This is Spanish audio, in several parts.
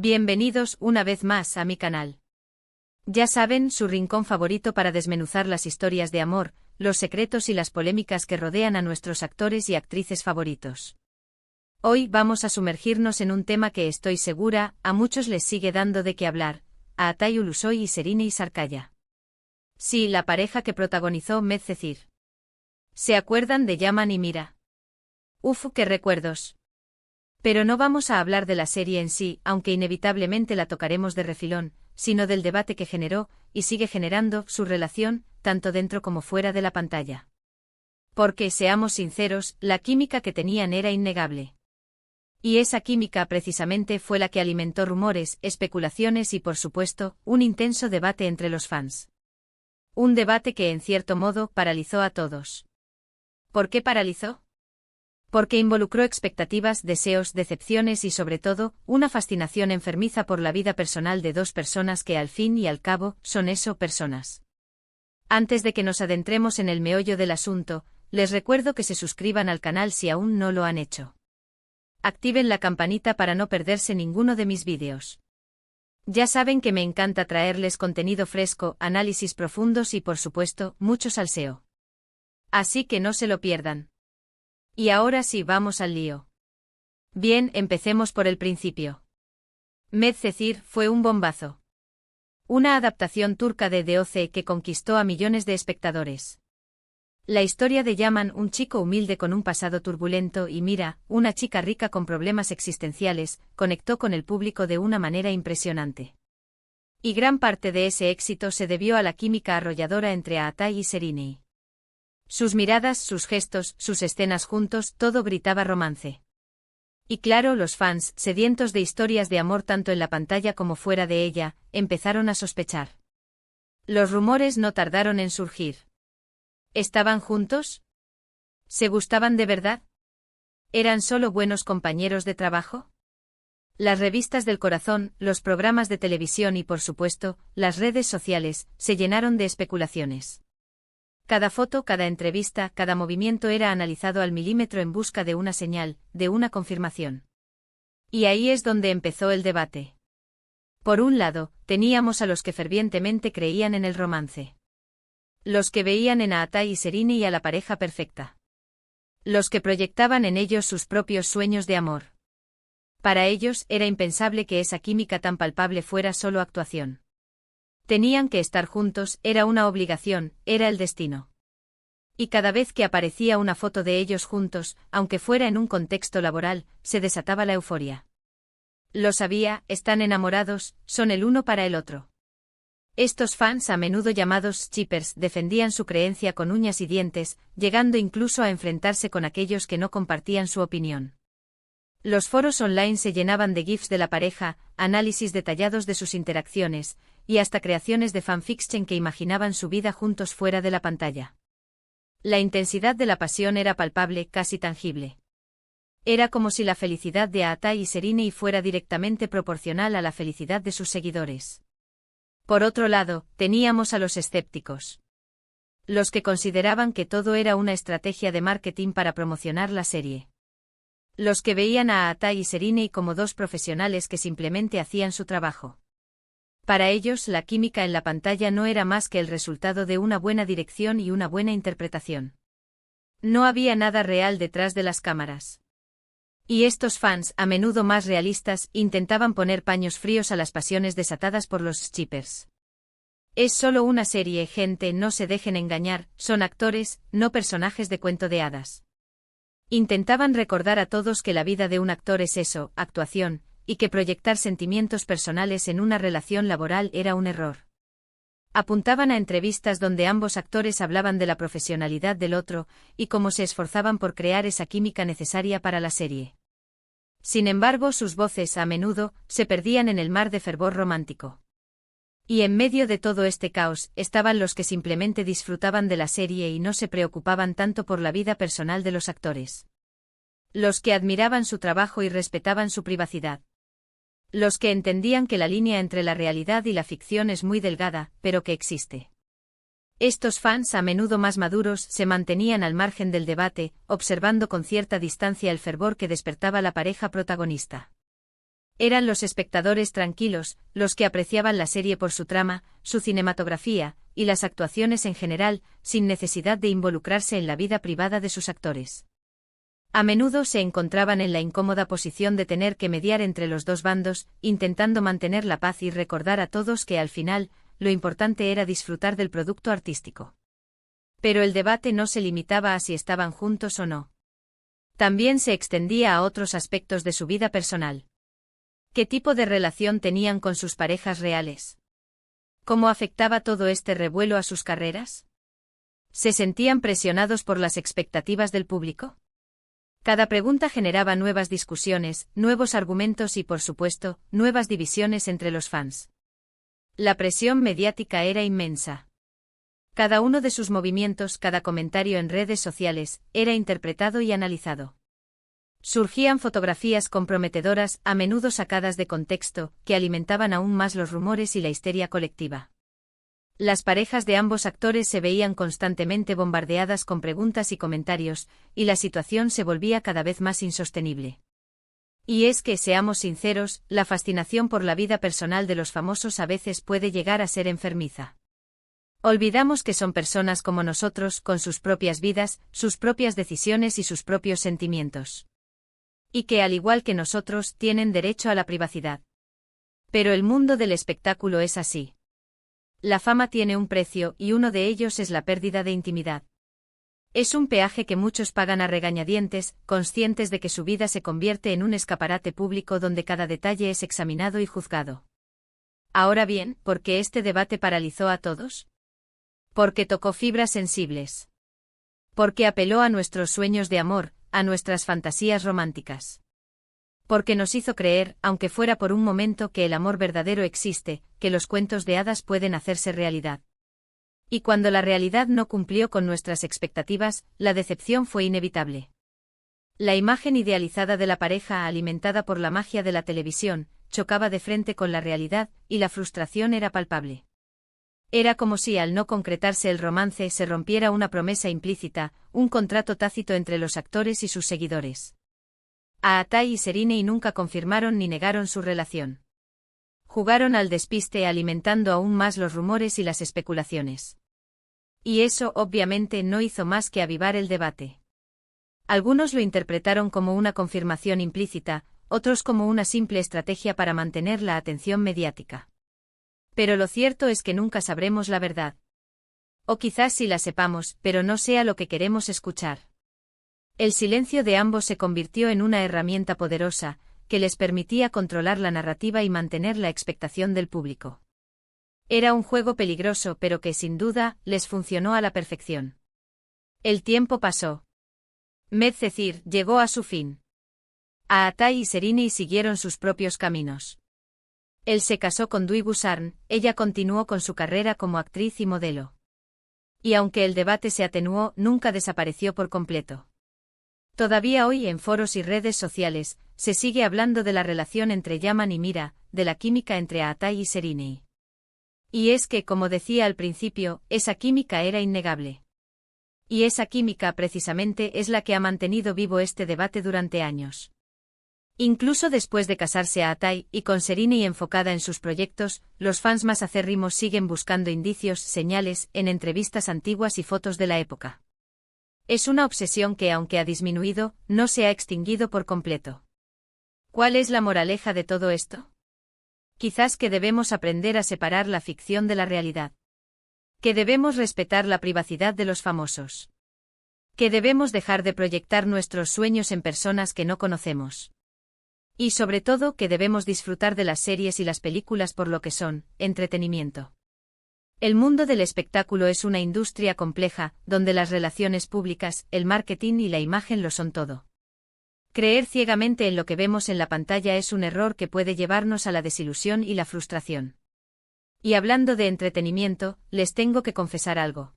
Bienvenidos una vez más a mi canal. Ya saben, su rincón favorito para desmenuzar las historias de amor, los secretos y las polémicas que rodean a nuestros actores y actrices favoritos. Hoy vamos a sumergirnos en un tema que estoy segura, a muchos les sigue dando de qué hablar, a Atay Ulusoy y Serine Sarkaya. Sí, la pareja que protagonizó Medcezir. ¿Se acuerdan de Yaman y Mira? Uf, qué recuerdos. Pero no vamos a hablar de la serie en sí, aunque inevitablemente la tocaremos de refilón, sino del debate que generó, y sigue generando, su relación, tanto dentro como fuera de la pantalla. Porque, seamos sinceros, la química que tenían era innegable. Y esa química precisamente fue la que alimentó rumores, especulaciones y por supuesto, un intenso debate entre los fans. Un debate que en cierto modo paralizó a todos. ¿Por qué paralizó? Porque involucró expectativas, deseos, decepciones y sobre todo, una fascinación enfermiza por la vida personal de dos personas que al fin y al cabo, son eso, personas. Antes de que nos adentremos en el meollo del asunto, les recuerdo que se suscriban al canal si aún no lo han hecho. Activen la campanita para no perderse ninguno de mis vídeos. Ya saben que me encanta traerles contenido fresco, análisis profundos y por supuesto, mucho salseo. Así que no se lo pierdan. Y ahora sí vamos al lío. Bien, empecemos por el principio. Medcezir fue un bombazo. Una adaptación turca de DOC que conquistó a millones de espectadores. La historia de Yaman, un chico humilde con un pasado turbulento, y Mira, una chica rica con problemas existenciales, conectó con el público de una manera impresionante. Y gran parte de ese éxito se debió a la química arrolladora entre Atay y Serine. Sus miradas, sus gestos, sus escenas juntos, todo gritaba romance. Y claro, los fans, sedientos de historias de amor tanto en la pantalla como fuera de ella, empezaron a sospechar. Los rumores no tardaron en surgir. ¿Estaban juntos? ¿Se gustaban de verdad? ¿Eran solo buenos compañeros de trabajo? Las revistas del corazón, los programas de televisión y por supuesto, las redes sociales, se llenaron de especulaciones. Cada foto, cada entrevista, cada movimiento era analizado al milímetro en busca de una señal, de una confirmación. Y ahí es donde empezó el debate. Por un lado, teníamos a los que fervientemente creían en el romance. Los que veían en Atay y Serine y a la pareja perfecta. Los que proyectaban en ellos sus propios sueños de amor. Para ellos era impensable que esa química tan palpable fuera solo actuación. Tenían que estar juntos, era una obligación, era el destino. Y cada vez que aparecía una foto de ellos juntos, aunque fuera en un contexto laboral, se desataba la euforia. Lo sabía, están enamorados, son el uno para el otro. Estos fans, a menudo llamados shippers, defendían su creencia con uñas y dientes, llegando incluso a enfrentarse con aquellos que no compartían su opinión. Los foros online se llenaban de GIFs de la pareja, análisis detallados de sus interacciones, y hasta creaciones de fanfiction que imaginaban su vida juntos fuera de la pantalla. La intensidad de la pasión era palpable, casi tangible. Era como si la felicidad de Atay y Serine fuera directamente proporcional a la felicidad de sus seguidores. Por otro lado, teníamos a los escépticos. Los que consideraban que todo era una estrategia de marketing para promocionar la serie. Los que veían a Atay y Serine como dos profesionales que simplemente hacían su trabajo. Para ellos, la química en la pantalla no era más que el resultado de una buena dirección y una buena interpretación. No había nada real detrás de las cámaras. Y estos fans, a menudo más realistas, intentaban poner paños fríos a las pasiones desatadas por los shippers. Es solo una serie, gente, no se dejen engañar, son actores, no personajes de cuento de hadas. Intentaban recordar a todos que la vida de un actor es eso, actuación, y que proyectar sentimientos personales en una relación laboral era un error. Apuntaban a entrevistas donde ambos actores hablaban de la profesionalidad del otro, y cómo se esforzaban por crear esa química necesaria para la serie. Sin embargo, sus voces, a menudo, se perdían en el mar de fervor romántico. Y en medio de todo este caos, estaban los que simplemente disfrutaban de la serie y no se preocupaban tanto por la vida personal de los actores. Los que admiraban su trabajo y respetaban su privacidad. Los que entendían que la línea entre la realidad y la ficción es muy delgada, pero que existe. Estos fans, a menudo más maduros, se mantenían al margen del debate, observando con cierta distancia el fervor que despertaba la pareja protagonista. Eran los espectadores tranquilos, los que apreciaban la serie por su trama, su cinematografía, y las actuaciones en general, sin necesidad de involucrarse en la vida privada de sus actores. A menudo se encontraban en la incómoda posición de tener que mediar entre los dos bandos, intentando mantener la paz y recordar a todos que al final, lo importante era disfrutar del producto artístico. Pero el debate no se limitaba a si estaban juntos o no. También se extendía a otros aspectos de su vida personal. ¿Qué tipo de relación tenían con sus parejas reales? ¿Cómo afectaba todo este revuelo a sus carreras? ¿Se sentían presionados por las expectativas del público? Cada pregunta generaba nuevas discusiones, nuevos argumentos y, por supuesto, nuevas divisiones entre los fans. La presión mediática era inmensa. Cada uno de sus movimientos, cada comentario en redes sociales, era interpretado y analizado. Surgían fotografías comprometedoras, a menudo sacadas de contexto, que alimentaban aún más los rumores y la histeria colectiva. Las parejas de ambos actores se veían constantemente bombardeadas con preguntas y comentarios, y la situación se volvía cada vez más insostenible. Y es que, seamos sinceros, la fascinación por la vida personal de los famosos a veces puede llegar a ser enfermiza. Olvidamos que son personas como nosotros, con sus propias vidas, sus propias decisiones y sus propios sentimientos. Y que, al igual que nosotros, tienen derecho a la privacidad. Pero el mundo del espectáculo es así. La fama tiene un precio, y uno de ellos es la pérdida de intimidad. Es un peaje que muchos pagan a regañadientes, conscientes de que su vida se convierte en un escaparate público donde cada detalle es examinado y juzgado. Ahora bien, ¿por qué este debate paralizó a todos? Porque tocó fibras sensibles. Porque apeló a nuestros sueños de amor, a nuestras fantasías románticas. Porque nos hizo creer, aunque fuera por un momento, que el amor verdadero existe, que los cuentos de hadas pueden hacerse realidad. Y cuando la realidad no cumplió con nuestras expectativas, la decepción fue inevitable. La imagen idealizada de la pareja, alimentada por la magia de la televisión, chocaba de frente con la realidad, y la frustración era palpable. Era como si al no concretarse el romance se rompiera una promesa implícita, un contrato tácito entre los actores y sus seguidores. Aatai y Serinei nunca confirmaron ni negaron su relación. Jugaron al despiste, alimentando aún más los rumores y las especulaciones. Y eso, obviamente, no hizo más que avivar el debate. Algunos lo interpretaron como una confirmación implícita, otros como una simple estrategia para mantener la atención mediática. Pero lo cierto es que nunca sabremos la verdad. O quizás sí la sepamos, pero no sea lo que queremos escuchar. El silencio de ambos se convirtió en una herramienta poderosa, que les permitía controlar la narrativa y mantener la expectación del público. Era un juego peligroso, pero que sin duda, les funcionó a la perfección. El tiempo pasó. Medcezir llegó a su fin. Aatai y Serinei siguieron sus propios caminos. Él se casó con Dwi Busarn, ella continuó con su carrera como actriz y modelo. Y aunque el debate se atenuó, nunca desapareció por completo. Todavía hoy en foros y redes sociales, se sigue hablando de la relación entre Yaman y Mira, de la química entre Aatai y Serinei. Y es que, como decía al principio, esa química era innegable. Y esa química precisamente es la que ha mantenido vivo este debate durante años. Incluso después de casarse Aatai, y con Serinei enfocada en sus proyectos, los fans más acérrimos siguen buscando indicios, señales, en entrevistas antiguas y fotos de la época. Es una obsesión que, aunque ha disminuido, no se ha extinguido por completo. ¿Cuál es la moraleja de todo esto? Quizás que debemos aprender a separar la ficción de la realidad. Que debemos respetar la privacidad de los famosos. Que debemos dejar de proyectar nuestros sueños en personas que no conocemos. Y sobre todo que debemos disfrutar de las series y las películas por lo que son, entretenimiento. El mundo del espectáculo es una industria compleja, donde las relaciones públicas, el marketing y la imagen lo son todo. Creer ciegamente en lo que vemos en la pantalla es un error que puede llevarnos a la desilusión y la frustración. Y hablando de entretenimiento, les tengo que confesar algo.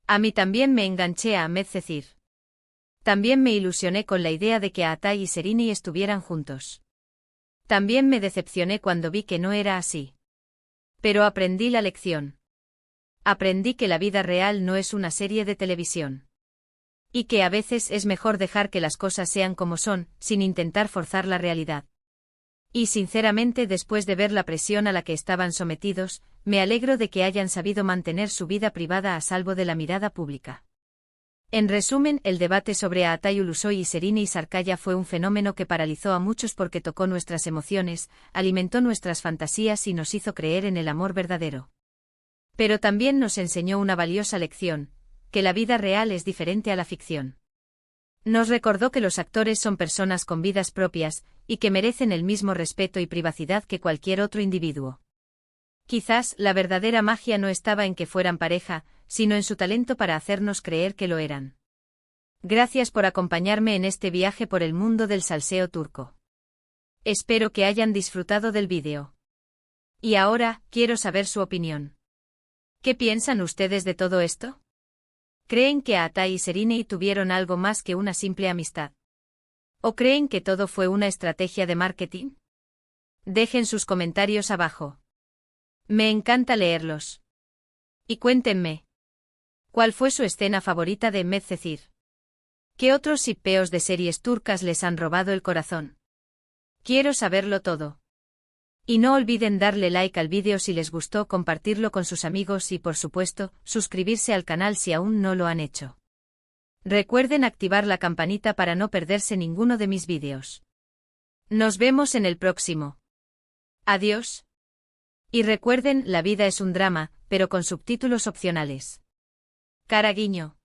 A mí también me enganché a Medcezir. También me ilusioné con la idea de que Aatai y Serinei estuvieran juntos. También me decepcioné cuando vi que no era así. Pero aprendí la lección. Aprendí que la vida real no es una serie de televisión. Y que a veces es mejor dejar que las cosas sean como son, sin intentar forzar la realidad. Y sinceramente, después de ver la presión a la que estaban sometidos, me alegro de que hayan sabido mantener su vida privada a salvo de la mirada pública. En resumen, el debate sobre Aatay Ulusoy y Serine Sarkaya fue un fenómeno que paralizó a muchos porque tocó nuestras emociones, alimentó nuestras fantasías y nos hizo creer en el amor verdadero. Pero también nos enseñó una valiosa lección, que la vida real es diferente a la ficción. Nos recordó que los actores son personas con vidas propias, y que merecen el mismo respeto y privacidad que cualquier otro individuo. Quizás la verdadera magia no estaba en que fueran pareja, sino en su talento para hacernos creer que lo eran. Gracias por acompañarme en este viaje por el mundo del salseo turco. Espero que hayan disfrutado del vídeo. Y ahora, quiero saber su opinión. ¿Qué piensan ustedes de todo esto? ¿Creen que Aatay y Serine tuvieron algo más que una simple amistad? ¿O creen que todo fue una estrategia de marketing? Dejen sus comentarios abajo. Me encanta leerlos. Y cuéntenme. ¿Cuál fue su escena favorita de Medcezir? ¿Qué otros shippeos de series turcas les han robado el corazón? Quiero saberlo todo. Y no olviden darle like al vídeo si les gustó, compartirlo con sus amigos y, por supuesto, suscribirse al canal si aún no lo han hecho. Recuerden activar la campanita para no perderse ninguno de mis vídeos. Nos vemos en el próximo. Adiós. Y recuerden, la vida es un drama, pero con subtítulos opcionales. Cara guiño.